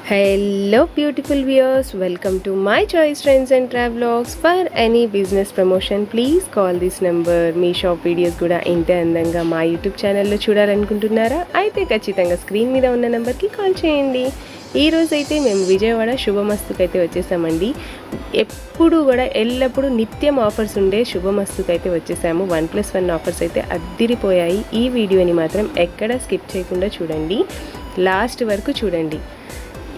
Hello beautiful viewers, welcome to my choice trends and travelogs. For any business promotion please call this number. Me shop videos కూడా ఇంతే అందంగా మా YouTube ఛానల్లో చూడాలనుకుంటున్నారా? అయితే ఖచ్చితంగా screen మీద ఉన్న నెంబర్కి కాల్ చేయండి. ఈరోజు అయితే మేము విజయవాడ శుభమస్తుకి అయితే వచ్చేసామండి. ఎప్పుడు కూడా ఎల్లప్పుడూ నిత్యం ఆఫర్స్ ఉండే శుభమస్తుకి అయితే వచ్చేసాము. 1+1 ఆఫర్స్ అయితే అద్దిరిపోయాయి. ఈ వీడియోని మాత్రం ఎక్కడ స్కిప్ చేయకుండా చూడండి, లాస్ట్ వరకు చూడండి.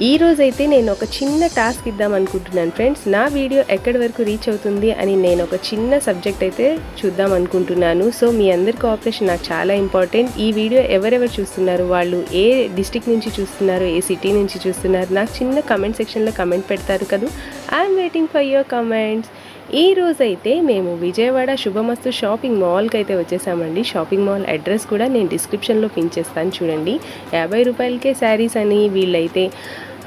ఈ రోజైతే నేను ఒక చిన్న టాస్క్ ఇద్దాం అనుకుంటున్నాను ఫ్రెండ్స్. నా వీడియో ఎక్కడి వరకు రీచ్ అవుతుంది అని నేను ఒక చిన్న సబ్జెక్ట్ అయితే చూద్దాం అనుకుంటున్నాను. సో మీ అందరి కోఆపరేషన్ నాకు చాలా ఇంపార్టెంట్. ఈ వీడియో ఎవరెవరు చూస్తున్నారు, వాళ్ళు ఏ డిస్ట్రిక్ట్ నుంచి చూస్తున్నారు, ఏ సిటీ నుంచి చూస్తున్నారు, నాకు చిన్న కమెంట్ సెక్షన్లో కమెంట్ పెడతారు కదా. I'm waiting for your comments. ఈ రోజైతే మేము విజయవాడ శుభమస్తు షాపింగ్ మాల్కి అయితే వచ్చేసామండి. షాపింగ్ మాల్ అడ్రస్ కూడా నేను డిస్క్రిప్షన్లో పిన్ చేస్తాను చూడండి. 50 రూపాయలకే శారీస్ అని వీళ్ళైతే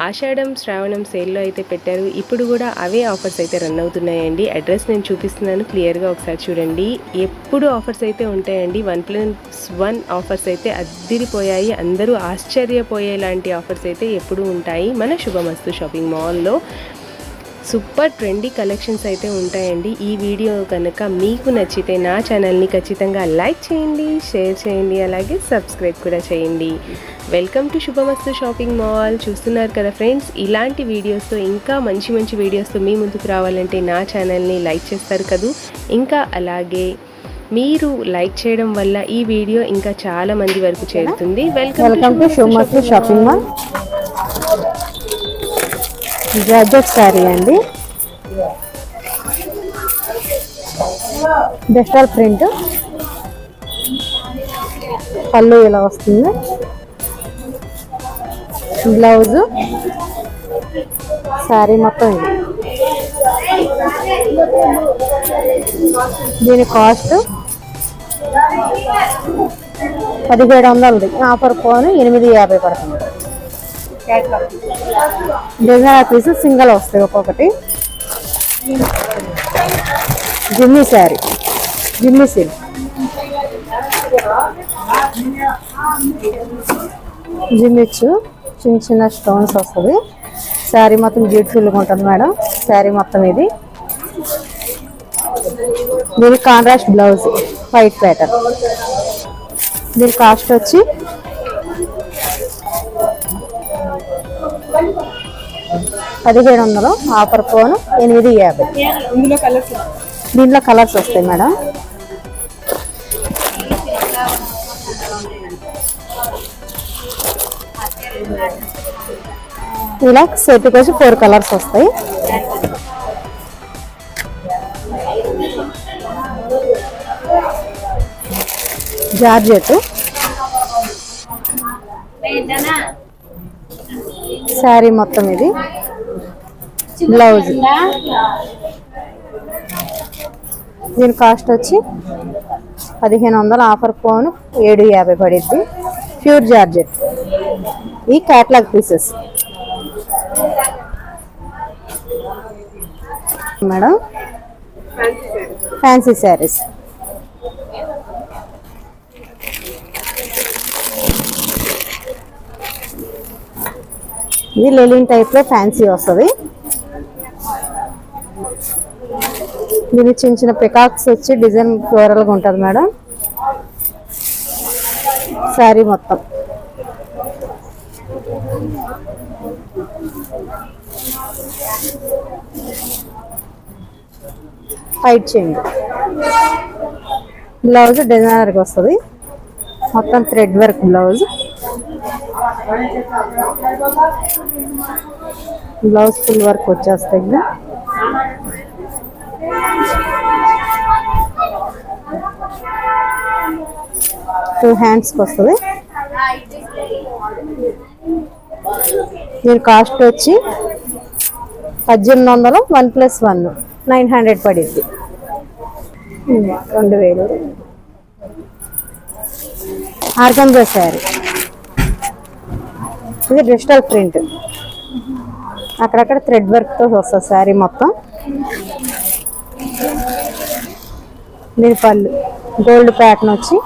ఆషాఢం శ్రావణం సేల్లో అయితే పెట్టారు. ఇప్పుడు కూడా అవే ఆఫర్స్ అయితే రన్ అవుతున్నాయండి. అడ్రస్ నేను చూపిస్తున్నాను, క్లియర్గా ఒకసారి చూడండి. ఎప్పుడు ఆఫర్స్ అయితే ఉంటాయండి. 1+1 ఆఫర్స్ అయితే అద్దిరిపోయాయి. అందరూ ఆశ్చర్యపోయేలాంటి ఆఫర్స్ అయితే ఎప్పుడు ఉంటాయి మన శుభమస్తు షాపింగ్ మాల్లో. సూపర్ ట్రెండీ కలెక్షన్స్ అయితే ఉంటాయండి. ఈ వీడియో కనుక మీకు నచ్చితే నా ఛానల్ని ఖచ్చితంగా లైక్ చేయండి, షేర్ చేయండి, అలాగే సబ్స్క్రైబ్ కూడా చేయండి. Welcome to Subhamastu shopping mall. చూస్తున్నారు కదా ఫ్రెండ్స్, ఇలాంటి వీడియోస్తో ఇంకా మంచి మంచి వీడియోస్తో మీ ముందుకు రావాలంటే నా ఛానల్ని లైక్ చేస్తారు కదా. ఇంకా అలాగే మీరు లైక్ చేయడం వల్ల ఈ వీడియో ఇంకా చాలా మంది వరకు చేరుతుంది. Welcome to Subhamastu shopping mall. Georgette sari అండి, డిజిటల్ ప్రింట్, పళ్ళు ఇలా వస్తుంది, బ్లౌజ్, శారీ మొత్తం ఇది. దీని కాస్ట్ 1700, ఆఫర్ పోను 850 పడుతుంది. డిజైనర్ పీస్ సింగల్ వస్తాయి ఒక్కొక్కటి. జిమ్మి శారీ, జిమ్మి సిల్క్, జిమ్మిచ్చు చిన్న చిన్న స్టోన్స్ వస్తుంది. శారీ మొత్తం బ్యూటిఫుల్గా ఉంటుంది మేడం. శారీ మొత్తం ఇది. దీని కాంట్రాస్ట్ బ్లౌజ్, వైట్ ప్యాటర్న్. దీని కాస్ట్ వచ్చి 1700, ఆఫర్ పోను 850. దీంట్లో కలర్స్ వస్తాయి మేడం. ఇలా సెట్కి వచ్చి 4 కలర్స్ వస్తాయి. జార్జెట్ శారీ మొత్తం ఇది. బ్లౌజ్, దీని కాస్ట్ వచ్చి 1500, ఆఫర్ పోను 750 పడిద్ది. Pure georgette. ఈ catalogue pieces madam. Fancy saris, ఇది లెలిన్ టైప్లో ఫ్యాన్సీ వస్తుంది. దీని చిన్న చిన్న పికాక్స్ వచ్చి డిజైన్ ఫ్లోరల్గా ఉంటుంది మేడం. శారీ మొత్తం ఫైట్ చేయండి. బ్లౌజ్ డిజైనర్గా వస్తుంది. మొత్తం thread work blouse. Blouse full work వచ్చేస్తాయి. టూ హ్యాండ్స్కి వస్తుంది. దీని కాస్ట్ వచ్చి 1800, 1+1 900 పడిద్ది. 2000. ఆర్గంజా శారీ, ఇది డిజిటల్ ప్రింట్, అక్కడక్కడ థ్రెడ్ వర్క్తో వస్తుంది శారీ మొత్తం. దీని పళ్ళు గోల్డ్ ప్యాటర్న్ వచ్చి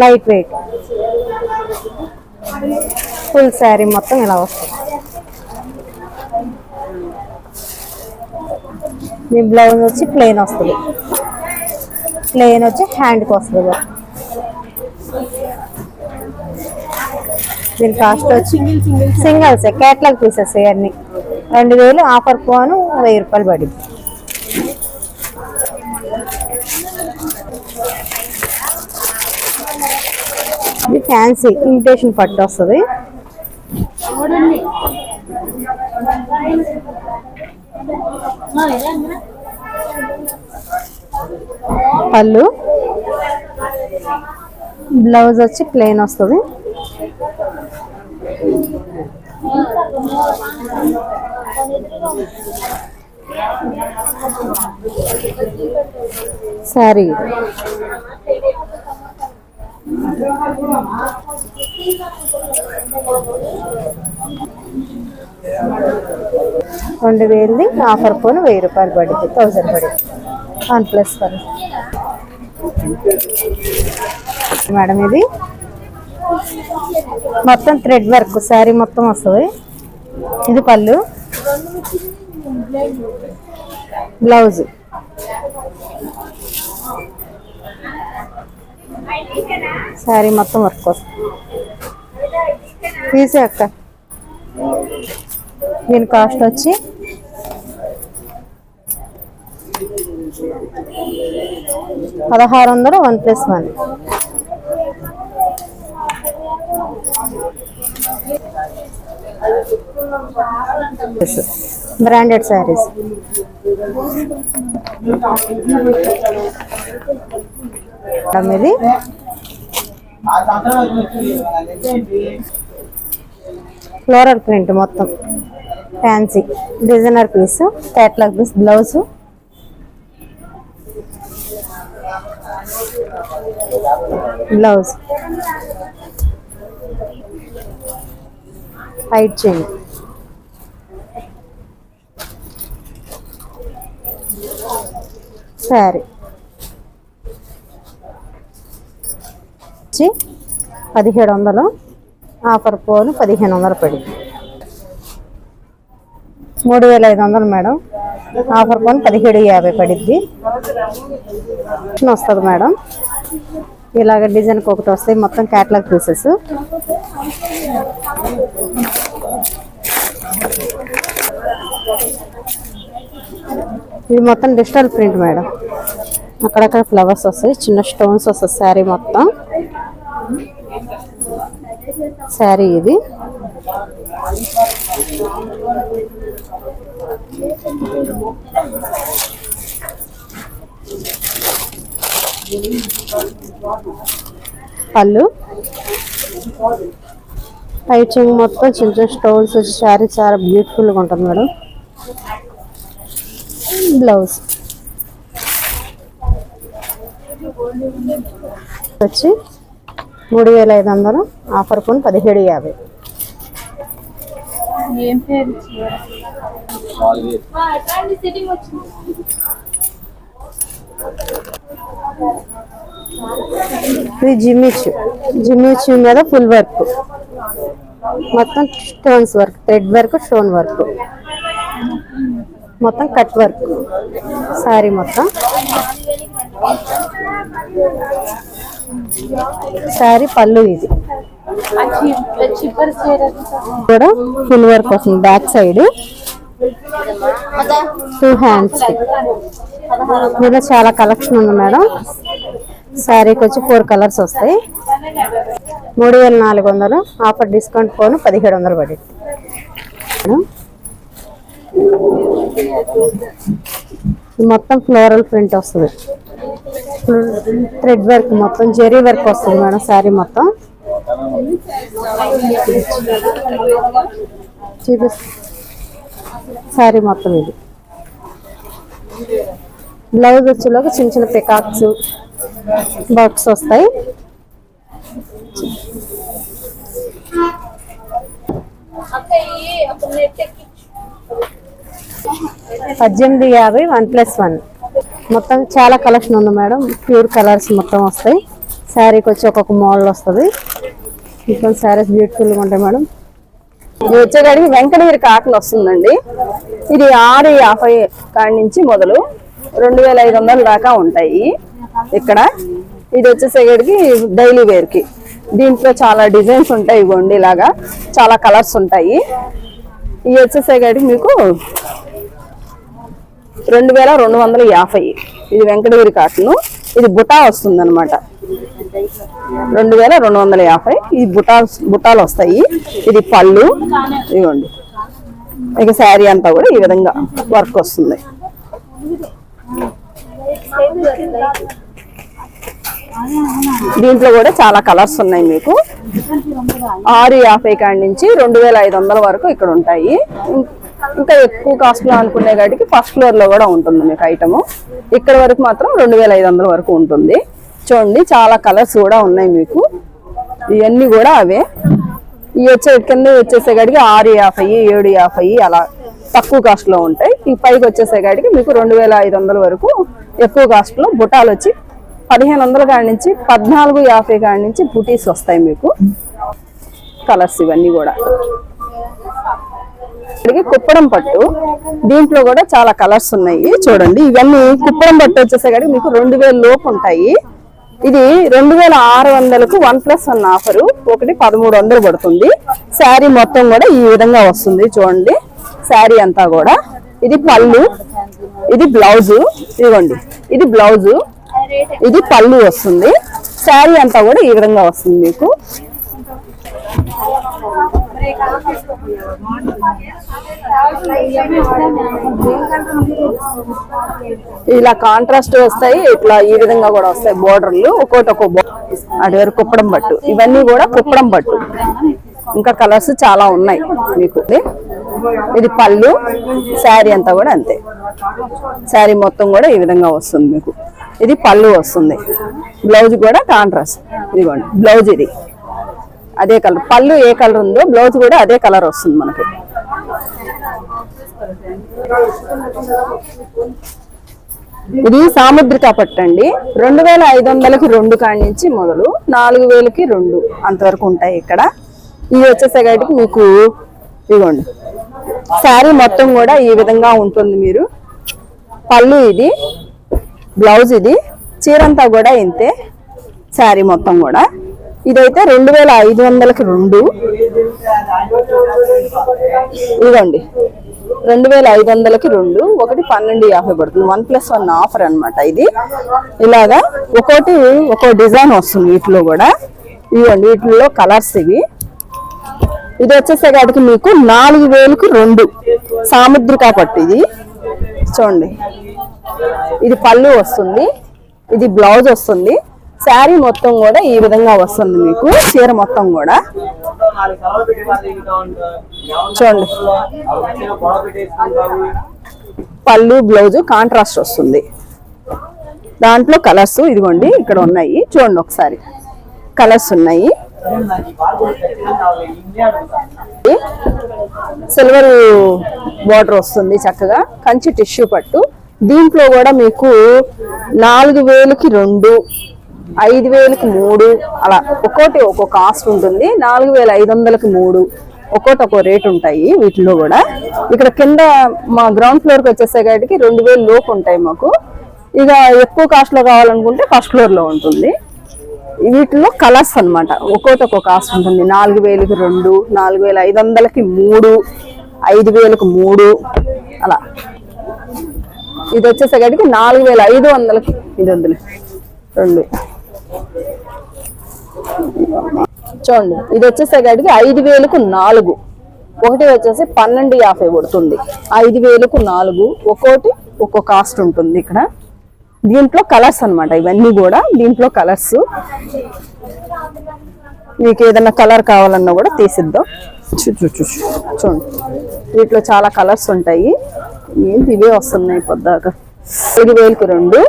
లైట్ వెయిట్. ఫుల్ శారీ మొత్తం ఇలా వస్తుంది. మీ బ్లౌజ్ వచ్చి ప్లెయిన్ వస్తుంది. ప్లెయిన్ వచ్చి హ్యాండ్కి వస్తుంది. దీని కాస్ట్ వచ్చి సింగిల్స్ కేటలాగ్ పీసెస్ ఇవన్నీ 2000 ఆఫర్ పోను 1000 రూపాయలు పడింది. ఇది ఫ్యాన్సీ ఇమిటేషన్ పట్టు వస్తుంది. పళ్ళు బ్లౌజ్ వచ్చి ప్లెయిన్ వస్తుంది. సారీ 2000 ఆఫర్ పోను 1000 రూపాయలు పడింది. 1000 పడింది. 1+1 మేడం. ఇది మొత్తం థ్రెడ్ వర్క్ శారీ మొత్తం వస్తుంది. ఇది పళ్ళు, బ్లౌజ్. శారీ మొత్తం వర్క్ వస్తుంది. తీసే అక్క. దీని కాస్ట్ వచ్చి 1600 1+1. బ్రాండెడ్ శారీస్. ఇది ఫ్లోరల్ ప్రింట్ మొత్తం fancy designer piece, catalogue piece. Blouse height చేయండి. శారీ 1700 ఆఫర్ పోను 1500 పడింది. 3500 మేడం. ఆఫర్ పోను 1750 పడిద్ది. వస్తుంది మేడం. ఇలాగ డిజైన్కి ఒకటి వస్తాయి. మొత్తం కేటలాగ్ పీసెస్. ఇది మొత్తం డిజిటల్ ప్రింట్ మేడం. అక్కడక్కడ ఫ్లవర్స్ వస్తాయి, చిన్న స్టోన్స్ వస్తాయి. శారీ మొత్తం శారీ ఇది పళ్ళు, హైట్ మొత్తం చిన్న చిన్న స్టోన్స్ వచ్చి శారీ చాలా బ్యూటిఫుల్గా ఉంటుంది మేడం. బ్లౌజ్ వచ్చి 3500 ఆఫర్ పోను 1750. ఇది జిమ్మిచ్ మీద ఫుల్ వర్క్ మొత్తం stones work, thread work, stone work, మొత్తం కట్ వర్క్. సారీ మొత్తం సారీ పళ్ళు. ఇది కూడా ఫుల్ వర్క్ వస్తుంది. Back side 2 hands. దీనిలో చాలా కలెక్షన్ ఉంది మేడం. శారీకి వచ్చి 4 కలర్స్ వస్తాయి. 3400 ఆఫర్ డిస్కౌంట్ పోను 1700 పడింది. మొత్తం ఫ్లోరల్ ప్రింట్ వస్తుంది. థ్రెడ్ వర్క్ మొత్తం జెరీ వర్క్ వస్తుంది మేడం. శారీ మొత్తం శారీ మొత్తం ఇది. బ్లౌజ్ వచ్చేలోకి చిన్న చిన్న పికాక్స్ బాక్స్ వస్తాయి. 1850 1+1. మొత్తం చాలా కలెక్షన్ ఉంది మేడం. ప్యూర్ కలర్స్ మొత్తం వస్తాయి. శారీకి వచ్చి ఒక్కొక్క మోడల్ వస్తుంది. ఇంకా శారీస్ బ్యూటిఫుల్ గా ఉంటాయి మేడం. ఇది వచ్చేకాడికి వెంకటగిరి కాటన్ వస్తుందండి. ఇది 650 కాడి నుంచి మొదలు 2500 దాకా ఉంటాయి ఇక్కడ. ఇది వచ్చేసేగడికి డైలీ వేర్ కి. దీంట్లో చాలా డిజైన్స్ ఉంటాయి, ఇవ్వండి ఇలాగా చాలా కలర్స్ ఉంటాయి. ఇవి వచ్చేసేగడికి మీకు 2250. ఇది వెంకటగిరి కాటన్. ఇది బుటా వస్తుంది అనమాట. 2250. ఈ బుటాలు వస్తాయి. ఇది పళ్ళు ఇవ్వండి. ఇక శారీ అంతా కూడా ఈ విధంగా వర్క్ వస్తుంది. దీంట్లో కూడా చాలా కలర్స్ ఉన్నాయి మీకు. 650 కాడి నుంచి 2500 వరకు ఇక్కడ ఉంటాయి. ఇంకా ఎక్కువ కాస్ట్ లో అనుకునే కాడికి ఫస్ట్ ఫ్లోర్ లో కూడా ఉంటుంది మీకు ఐటమ్. ఇక్కడ వరకు మాత్రం 2500 వరకు ఉంటుంది. చూడండి చాలా కలర్స్ కూడా ఉన్నాయి మీకు. ఇవన్నీ కూడా అవే. ఇవి కింద వచ్చేసేకాడికి 650, 750 అలా తక్కువ కాస్ట్ లో ఉంటాయి. ఈ పైకి వచ్చేసేకాడికి మీకు 2500 వరకు ఎక్కువ కాస్ట్ లో బుటాలు వచ్చి 1500 కాడి నుంచి 1450 కాడి నుంచి బుటీస్ వస్తాయి మీకు. కలర్స్ ఇవన్నీ కూడా. కుప్పడం పట్టు. దీంట్లో కూడా చాలా కలర్స్ ఉన్నాయి చూడండి. ఇవన్నీ కుప్పడం పట్టు వచ్చేసేకాడికి మీకు 2000 లోపు ఉంటాయి. ఇది 2600కు 1+1 ఆఫరు. ఒకటి 1300 పడుతుంది. శారీ మొత్తం కూడా ఈ విధంగా వస్తుంది చూడండి. శారీ అంతా కూడా. ఇది పళ్ళు, ఇది బ్లౌజు ఇదిగోండి. ఇది బ్లౌజు, ఇది పళ్ళు వస్తుంది. శారీ అంతా కూడా ఈ విధంగా వస్తుంది మీకు. ఇలా కాంట్రాస్ట్ వస్తాయి, ఇట్లా ఈ విధంగా కూడా వస్తాయి బోర్డర్లు. ఒక్కొక్క అటు వరకు కుప్పడం పట్టు. ఇవన్నీ కూడా కుప్పడం పట్టు. ఇంకా కలర్స్ చాలా ఉన్నాయి మీకు. ఇది పళ్ళు, శారీ అంతా కూడా అంతే. శారీ మొత్తం కూడా ఈ విధంగా వస్తుంది మీకు. ఇది పళ్ళు వస్తుంది. బ్లౌజ్ కూడా కాంట్రాస్ట్. ఇదిగోండి బ్లౌజ్. ఇది అదే కలర్. పళ్ళు ఏ కలర్ ఉందో బ్లౌజ్ కూడా అదే కలర్ వస్తుంది మనకి. ఇది సాముద్రిక పట్టు అండి. 2500కి 2 కాడి నుంచి మొదలు 4000కి 2 అంతవరకు ఉంటాయి ఇక్కడ. ఇది వచ్చేసేటికి మీకు ఇదిగోండి శారీ మొత్తం కూడా ఈ విధంగా ఉంటుంది. మీరు పళ్ళు ఇది, బ్లౌజ్ ఇది, చీరంతా కూడా ఇంతే. శారీ మొత్తం కూడా ఇదైతే 2500కి 2. ఇదిగోండి 2500కి 2. ఒకటి 1250 పడుతుంది. 1+1 ఆఫర్ అనమాట ఇది. ఇలాగా ఒక్కో డిజైన్ వస్తుంది వీటిలో కూడా. ఇవ్వండి వీటిలో కలర్స్ ఇవి. ఇది వచ్చేసేటికి మీకు 4000కి 2 సాముద్రిక పట్టు. ఇది చూడండి. ఇది పళ్ళు వస్తుంది, ఇది బ్లౌజ్ వస్తుంది. శారీ మొత్తం కూడా ఈ విధంగా వస్తుంది మీకు. చీర మొత్తం కూడా చూడండి. పళ్ళు బ్లౌజ్ కాంట్రాస్ట్ వస్తుంది. దాంట్లో కలర్స్ ఇదిగోండి ఇక్కడ ఉన్నాయి చూడండి. ఒకసారి కలర్స్ ఉన్నాయి. సిల్వర్ బార్డర్ వస్తుంది చక్కగా. కంచి టిష్యూ పట్టు. దీంట్లో కూడా మీకు 4000కి 2, 5000కి 3 అలా ఒక్కో కాస్ట్ ఉంటుంది. 4500కి 3 ఒక్కో రేట్ ఉంటాయి వీటిలో కూడా. ఇక్కడ కింద మా గ్రౌండ్ ఫ్లోర్కి వచ్చేసేటికి 2000 లోపు ఉంటాయి మాకు. ఇక ఎక్కువ కాస్ట్ లో కావాలనుకుంటే ఫస్ట్ ఫ్లోర్ లో ఉంటుంది. వీటిలో కలర్స్ అనమాట. ఒక్కో కాస్ట్ ఉంటుంది. 4000కి 2, 4500కి 3, 5000కి 3 అలా. ఇది వచ్చేసేటికి 4500కి ఇది వద్దులే 2 చూడండి. ఇది వచ్చేసేటికి 5000కు 4. ఒకటి వచ్చేసి 1250 పడుతుంది. 5000కు 4. ఒక్కో కాస్ట్ ఉంటుంది ఇక్కడ. దీంట్లో కలర్స్ అన్నమాట ఇవన్నీ కూడా. దీంట్లో కలర్స్ మీకు ఏదైనా కలర్ కావాలన్నా కూడా తీసిద్దాం. చూడండి వీటిలో చాలా కలర్స్ ఉంటాయి. ఏంటి ఇవే వస్తున్నాయి పొద్దాక. 5000కి 2.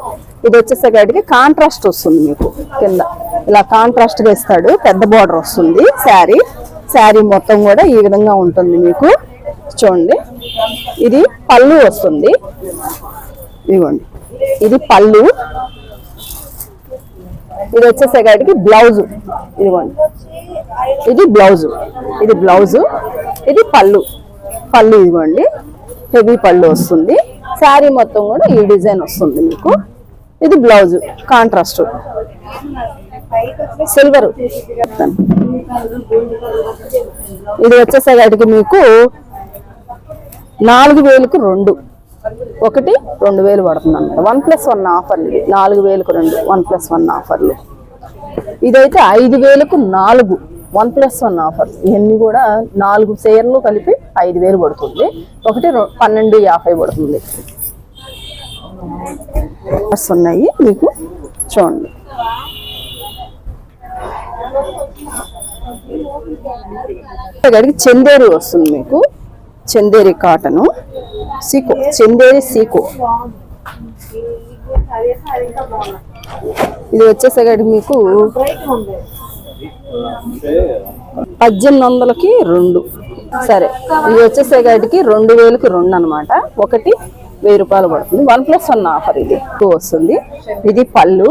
ఇది వచ్చేసేటికి కాంట్రాస్ట్ వస్తుంది మీకు. కింద ఇలా కాంట్రాస్ట్ గా ఇస్తాడు. పెద్ద బార్డర్ వస్తుంది. శారీ మొత్తం కూడా ఈ విధంగా ఉంటుంది మీకు. చూడండి ఇది పళ్ళు వస్తుంది. ఇదిగోండి ఇది పళ్ళు. ఇది వచ్చేసేటికి బ్లౌజ్. ఇదిగోండి ఇది బ్లౌజ్, ఇది పళ్ళు ఇదిగోండి హెవీ పళ్ళు వస్తుంది. శారీ మొత్తం కూడా ఈ డిజైన్ వస్తుంది మీకు. ఇది బ్లౌజ్ కాంట్రాస్ట్ సిల్వర్. ఇది వచ్చేసరికి మీకు 4000కు 2, ఒకటి 2000 పడుతుంది అన్నమాట. 1+1 ఆఫర్లు. ఇది 4000కు 2 1+1 ఆఫర్లు. ఇదైతే 5000కు 4 1+1 ఆఫర్. ఇవన్నీ కూడా 4 చీరలు కలిపి 5000 పడుతుంది. ఒకటి 1250 పడుతుంది. ఉన్నాయి మీకు చూడండి. చందేరి వస్తుంది మీకు, చందేరి కాటను సీకో, చందేరి సీకో. ఇది వచ్చేసరికి మీకు 1800కి 2. సరే, ఇది వచ్చేసరికి 2000కి 2 అనమాట. ఒకటి 1000 రూపాయలు పడుతుంది. 1+1 ఆఫర్. ఇది వస్తుంది. ఇది పళ్ళు,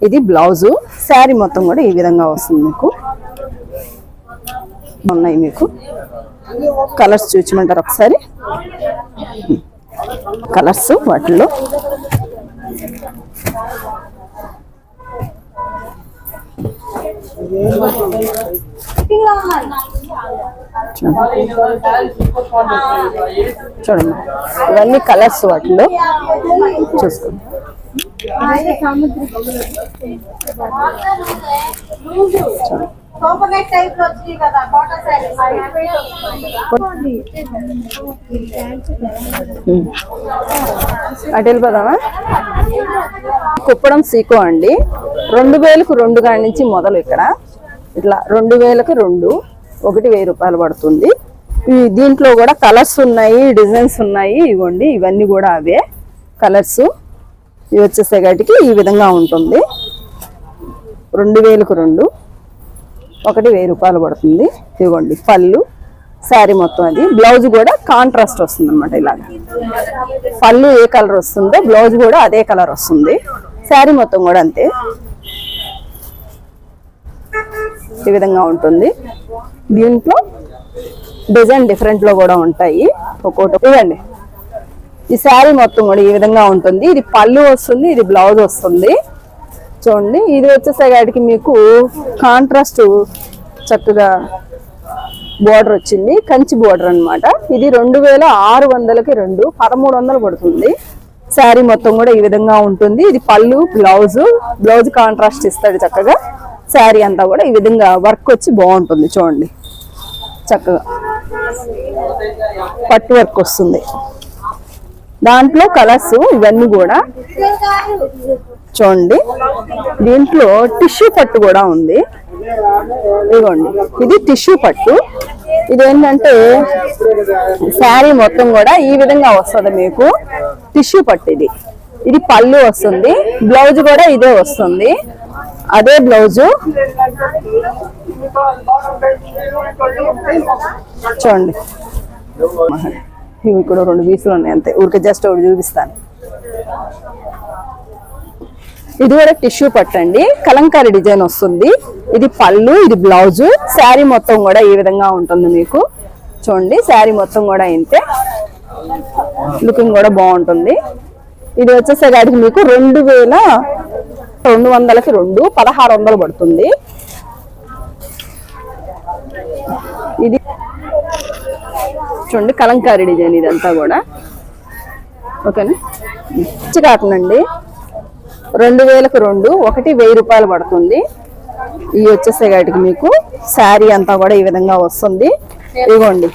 ఇది బ్లౌజు. శారీ మొత్తం కూడా ఈ విధంగా వస్తుంది మీకు. ఉన్నాయి మీకు కలర్స్ చూపించమంటారు ఒకసారి. కలర్స్ వాటిల్లో చూడండి, ఇవన్నీ కలర్స్ వాటిలో చూసుకోండి. అటు వెళ్ళిపోదామా? కుప్పడం సీకో అండి. 2000కు 2 కాడి నుంచి మొదలు. ఇక్కడ ఇట్లా 2000కు 2, ఒకటి 1000 రూపాయలు పడుతుంది. దీంట్లో కూడా కలర్స్ ఉన్నాయి, డిజైన్స్ ఉన్నాయి. ఇవ్వండి, ఇవన్నీ కూడా అవే కలర్స్. ఇవి వచ్చేసేటికి ఈ విధంగా ఉంటుంది. 2000కు 2, ఒకటి 1000 రూపాయలు పడుతుంది. ఇవ్వండి పళ్ళు, శారీ మొత్తం. అది బ్లౌజ్ కూడా కాంట్రాస్ట్ వస్తుంది అనమాట. ఇలాగ పళ్ళు ఏ కలర్ వస్తుందో బ్లౌజ్ కూడా అదే కలర్ వస్తుంది. శారీ మొత్తం కూడా అంతే ఈ విధంగా ఉంటుంది. దీంట్లో డిజైన్ డిఫరెంట్ లో కూడా ఉంటాయి ఒక్కోటి. ఇవ్వండి, ఈ శారీ మొత్తం కూడా ఈ విధంగా ఉంటుంది. ఇది పళ్ళు వస్తుంది, ఇది బ్లౌజ్ వస్తుంది. చూడండి, ఇది వచ్చేసరికి మీకు కాంట్రాస్ట్ చక్కగా బోర్డర్ వచ్చింది, కంచి బోర్డర్ అన్నమాట. ఇది 2600కి 2 1300 పడుతుంది. శారీ మొత్తం కూడా ఈ విధంగా ఉంటుంది. ఇది పళ్ళు, బ్లౌజ్ కాంట్రాస్ట్ ఇస్తాడు చక్కగా. శారీ అంతా కూడా ఈ విధంగా వర్క్ వచ్చి బాగుంటుంది. చూడండి, చక్కగా పట్టు వర్క్ వస్తుంది. దాంట్లో కలర్స్ ఇవన్నీ కూడా చూడండి. దీంట్లో టిష్యూ పట్టు కూడా ఉంది. ఇదిగోండి, ఇది టిష్యూ పట్టు. ఇదేంటంటే శారీ మొత్తం కూడా ఈ విధంగా వస్తుంది మీకు. టిష్యూ పట్టు ఇది పళ్ళు వస్తుంది. బ్లౌజ్ కూడా ఇదే వస్తుంది, అదే బ్లౌజు. చూడండి, ఇవి కూడా 2 పీసులు ఉన్నాయి అంతే. ఊరికే జస్ట్ ఒకటి చూపిస్తాను. ఇది కూడా టిష్యూ పట్టు అండి, కలంకారీ డిజైన్ వస్తుంది. ఇది పళ్ళు, ఇది బ్లౌజ్. శారీ మొత్తం కూడా ఈ విధంగా ఉంటుంది మీకు. చూడండి, శారీ మొత్తం కూడా ఇంతే. లుకింగ్ కూడా బాగుంటుంది. ఇది వచ్చేసరికి మీకు 2200కి 2 1600 పడుతుంది. ఇది చూడండి, కలంకారీ డిజైన్ ఇదంతా కూడా. ఓకేనా? కాటనండి, 2000కి 2 ఒకటి 1000 రూపాయలు పడుతుంది. ఇవి వచ్చేసేటికి మీకు శారీ అంతా కూడా ఈ విధంగా వస్తుంది. ఇదిగోండి,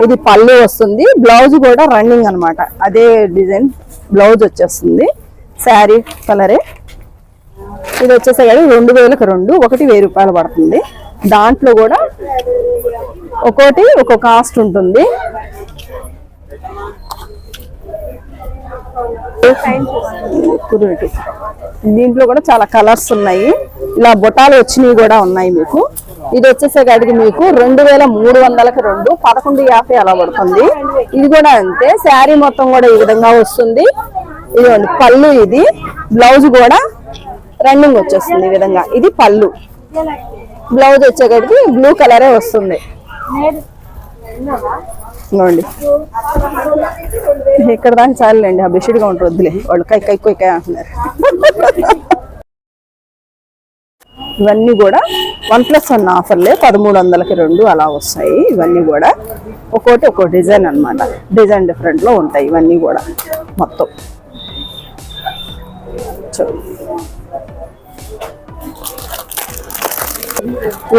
ఇది పళ్ళు వస్తుంది. బ్లౌజ్ కూడా రన్నింగ్ అన్నమాట, అదే డిజైన్ బ్లౌజ్ వచ్చేస్తుంది. శారీ కలరే. ఇది వచ్చేసేటికి 2000కి 2 ఒకటి 1000 రూపాయలు పడుతుంది. దాంట్లో కూడా ఒక్కోటి ఒక్కో కాస్ట్ ఉంటుంది. దీంట్లో కూడా చాలా కలర్స్ ఉన్నాయి. ఇలా బొటాలు వచ్చినవి కూడా ఉన్నాయి మీకు. ఇది వచ్చేసేటికి మీకు 2300కి 2 1150 అలా పడుతుంది. ఇది కూడా అంతే. శారీ మొత్తం కూడా ఈ విధంగా వస్తుంది. ఇదిగోండి పళ్ళు, ఇది బ్లౌజ్ కూడా రన్నింగ్ వచ్చేస్తుంది ఈ విధంగా. ఇది పళ్ళు. బ్లౌజ్ వచ్చేసరికి బ్లూ కలరే వస్తుంది. ఇవ్వండి ఇక్కడ దాకా చాలండి, ఆ బెడ్షీట్గా ఉంటుంది వద్దులే, వాళ్ళు కై కై కై కై అంటున్నారు. ఇవన్నీ కూడా 1+1 ఆఫర్లే, 1300కి 2 అలా వస్తాయి. ఇవన్నీ కూడా ఒక్కోటి ఒక్కో డిజైన్ అన్నమాట, డిజైన్ డిఫరెంట్ లో ఉంటాయి ఇవన్నీ కూడా మొత్తం.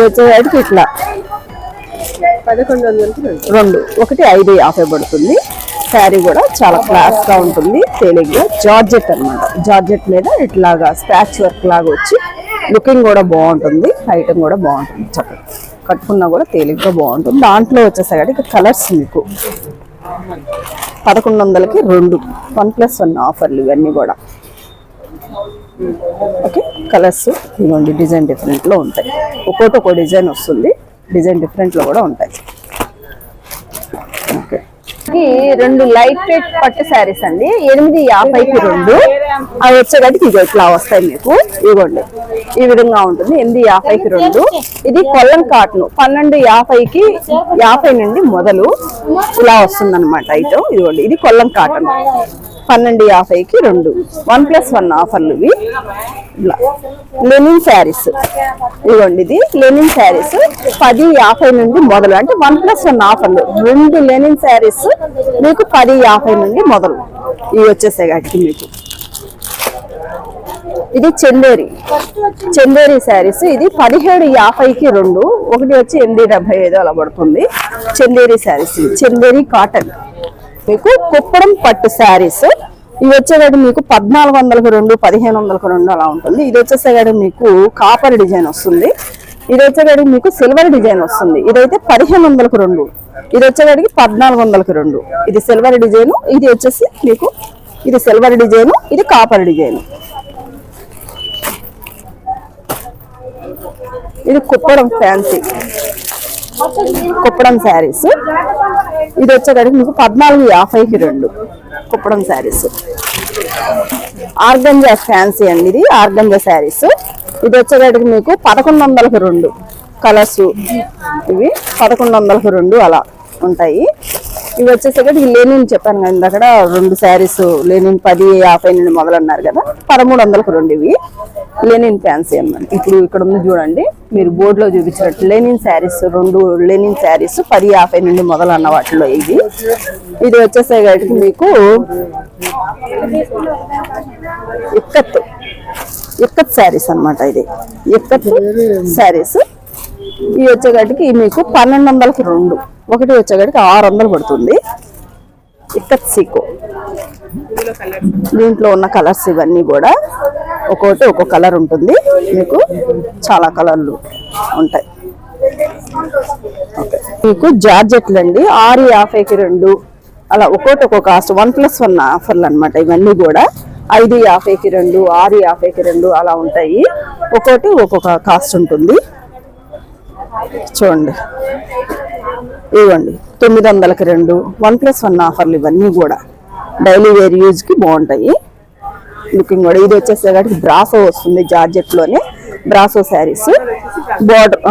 వచ్చేసరికి ఇట్లా 1100 ఒకటి 550 పడుతుంది. శారీ కూడా చాలా క్లాస్ గా ఉంటుంది, తేలిగ్గా జార్జెట్ అన్నమాట. జార్జెట్ మీద ఇట్లాగా స్పాచ్ వర్క్ లాగా వచ్చి లుకింగ్ కూడా బాగుంటుంది, ఐటమ్ కూడా బాగుంటుంది, చక్కగా కట్టుకున్నా కూడా తేలిగ్గా బాగుంటుంది. దాంట్లో వచ్చేసరికి కలర్స్ మీకు 1100కి 2 1+1 ఆఫర్లు ఇవన్నీ కూడా. ఓకే, కలర్స్ ఇవ్వండి, డిజైన్ డిఫరెంట్ లో ఉంటాయి, ఒక్కోటి ఒక్కో డిజైన్ వస్తుంది, డిజైన్ డిఫరెంట్ లో కూడా ఉంటాయి. ఓకే, 2 లైట్ వెయిట్ పట్టు శారీస్ అండి, 850కి 2. అవి వచ్చేసరికి ఇది ఇట్లా వస్తాయి మీకు, ఇవ్వండి ఈ విధంగా ఉంటుంది. 850కి 2. ఇది కొల్లం కాటన్ 1250కి 50 నుండి మొదలు ఇలా వస్తుంది అనమాట ఐటమ్. ఇదిగోండి ఇది కొల్లం కాటన్ 1250కి 2 1+1 ఆఫర్లు ఇవి. ఇలా లెనిన్ శారీస్, ఇదిగోండి ఇది లెనిన్ శారీస్ 1050 నుండి మొదలు, అంటే 1+1 ఆఫర్లు. 2 లెనిన్ శారీస్ మీకు 1050 నుండి మొదలు. ఇవి వచ్చేసేగాటికి మీకు ఇది చందేరి శారీస్, ఇది 1750కి 2, ఒకటి వచ్చి 875 అలా పడుతుంది. చందేరి శారీస్, చందేరి కాటన్ మీకు కుప్పడం పట్టు శారీస్. ఇవి వచ్చేవాడు మీకు 1400కి 2 1500కి 2 అలా ఉంటుంది. ఇది వచ్చేసేవాడు మీకు కాపర్ డిజైన్ వస్తుంది. ఇది వచ్చేవాడికి మీకు సిల్వర్ డిజైన్ వస్తుంది. ఇదైతే 1500కి 2, ఇది వచ్చేవాడికి 1400కి 2. ఇది సిల్వర్ డిజైన్, ఇది వచ్చేసి మీకు ఇది సిల్వర్ డిజైన్, ఇది కాపర్ డిజైన్. ఇది కుప్పడం ఫ్యాన్సీ కుప్పడం శారీస్, ఇది వచ్చేసరికి మీకు 1450కి 2 కుప్పడం శారీస్. ఆర్గంజా ఫ్యాన్సీ అండి, ఇది ఆర్గంజా శారీస్. ఇది వచ్చేసరికి మీకు 1100కి 2 కలర్స్, ఇవి 1100కి 2 అలా ఉంటాయి. ఇవి వచ్చేసరికి లెనిన్ చెప్పాను కదా అక్కడ 2 శారీస్ లెనిన్ 1050 నుండి మొదలన్నారు కదా, 1300కి 2 ఇవి లెనిన్ ఫ్యాన్సీ అన్నమాట. ఇప్పుడు ఇక్కడ ఉంది చూడండి, మీరు బోర్డులో చూపించినట్టు లెనిన్ శారీస్ 2 లెనిన్ శారీస్ 1050 నుండి మొదలు అన్న వాటిలో ఇది. ఇది వచ్చేసరికి మీకు ఇక్కత్ శారీస్ అన్నమాట. ఇది ఇక్కత్ శారీస్. ఇవి వచ్చేగడికి మీకు 1200కి 2, ఒకటి వచ్చేగడికి 600 పడుతుంది. ఇక్కత్ సీకో, దీంట్లో ఉన్న కలర్స్ ఇవన్నీ కూడా ఒక్కొక్కటి ఒక్కో కలర్ ఉంటుంది, మీకు చాలా కలర్లు ఉంటాయి. మీకు జార్జెట్లు అండి 650కి 2 అలా ఒక్కొక్కటి ఒక్కో కాస్ట్, 1+1 ఆఫర్లు అనమాట ఇవన్నీ కూడా. 550కి 2 650కి 2 అలా ఉంటాయి, ఒక్కొక్కటి ఒక్కొక్క కాస్ట్ ఉంటుంది. చూడండి ఇవ్వండి 900కి 2 1+1 ఆఫర్లు ఇవన్నీ కూడా డైలీ వేర్ యూజ్ కి బాగుంటాయి. లుకింగ్ కూడా ఇది వచ్చేసరికి బ్రాసో వస్తుంది, జార్జెట్ లోనే బ్రాసో శారీస్. బార్డర్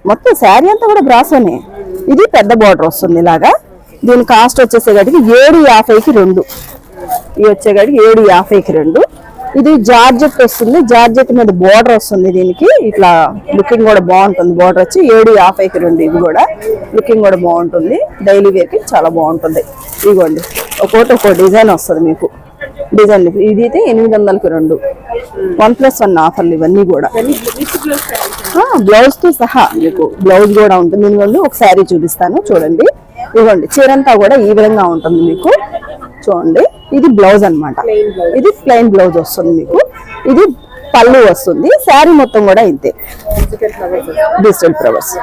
మొత్తం శారీ అంతా కూడా బ్రాసోనే. ఇది పెద్ద బార్డర్ వస్తుంది ఇలాగా. దీని కాస్ట్ వచ్చేసరికి 750కి 2. ఇది వచ్చేసరికి 750కి 2. ఇది జార్జెట్ వస్తుంది, జార్జెట్ మీద బార్డర్ వస్తుంది. దీనికి ఇట్లా లుకింగ్ కూడా బాగుంటుంది, బార్డర్ వచ్చి 750కి 2. ఇది కూడా లుకింగ్ కూడా బాగుంటుంది, డైలీ వేర్ కి చాలా బాగుంటుంది. ఇదిగోండి ఒక్కొక్కటి ఒక్కో డిజైన్ వస్తుంది మీకు, డిజైన్. ఇది అయితే 800కి 2 1+1 ఆఫర్లు ఇవన్నీ కూడా. బ్లౌజ్ తో సహా మీకు బ్లౌజ్ కూడా ఉంటుంది. ఇదిగోండి ఒక శారీ చూపిస్తాను చూడండి. ఇదిగోండి చీరంతా కూడా ఈ విధంగా ఉంటుంది మీకు, చూడండి. ఇది బ్లౌజ్ అన్నమాట, ఇది ప్లెయిన్ బ్లౌజ్ వస్తుంది మీకు. ఇది పళ్ళు వస్తుంది, శారీ మొత్తం కూడా ఇంతే డిజిటల్ ఫ్లవర్స్.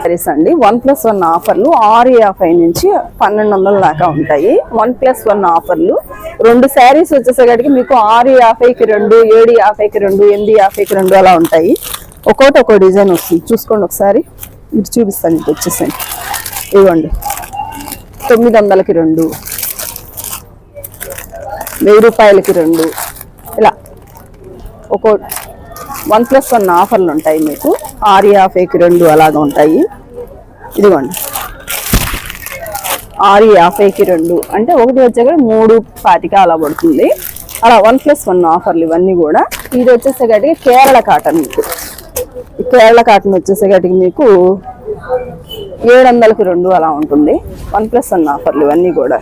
సారీస్ అండి 1+1 ఆఫర్లు 650 నుంచి 1200 దాకా ఉంటాయి. 1+1 ఆఫర్లు 2 శారీస్ వచ్చేసరికి మీకు 650కి 2 750కి 2 850కి 2 అలా ఉంటాయి. ఒక్కోటి ఒక్కో డిజైన్ వస్తుంది, చూసుకోండి ఒకసారి. ఇది చూపిస్తాను, ఇది వచ్చేసండి. ఇవ్వండి 900కి 2 రూపాయలకి 2 ఇలా ఒక్కో 1+1 ఆఫర్లు ఉంటాయి మీకు. 650కి 2 అలాగా ఉంటాయి. ఇదిగోండి 650కి 2 అంటే ఒకటి వచ్చాక 3.25 అలా పడుతుంది. అలా 1+1 ఆఫర్లు ఇవన్నీ కూడా. ఇది వచ్చేసేగటికి కేరళ కాటన్. మీకు ఈ కేరళ కాటన్ వచ్చేసేగటికి మీకు 700కి 2 అలా ఉంటుంది. 1+1 ఆఫర్లు ఇవన్నీ కూడా.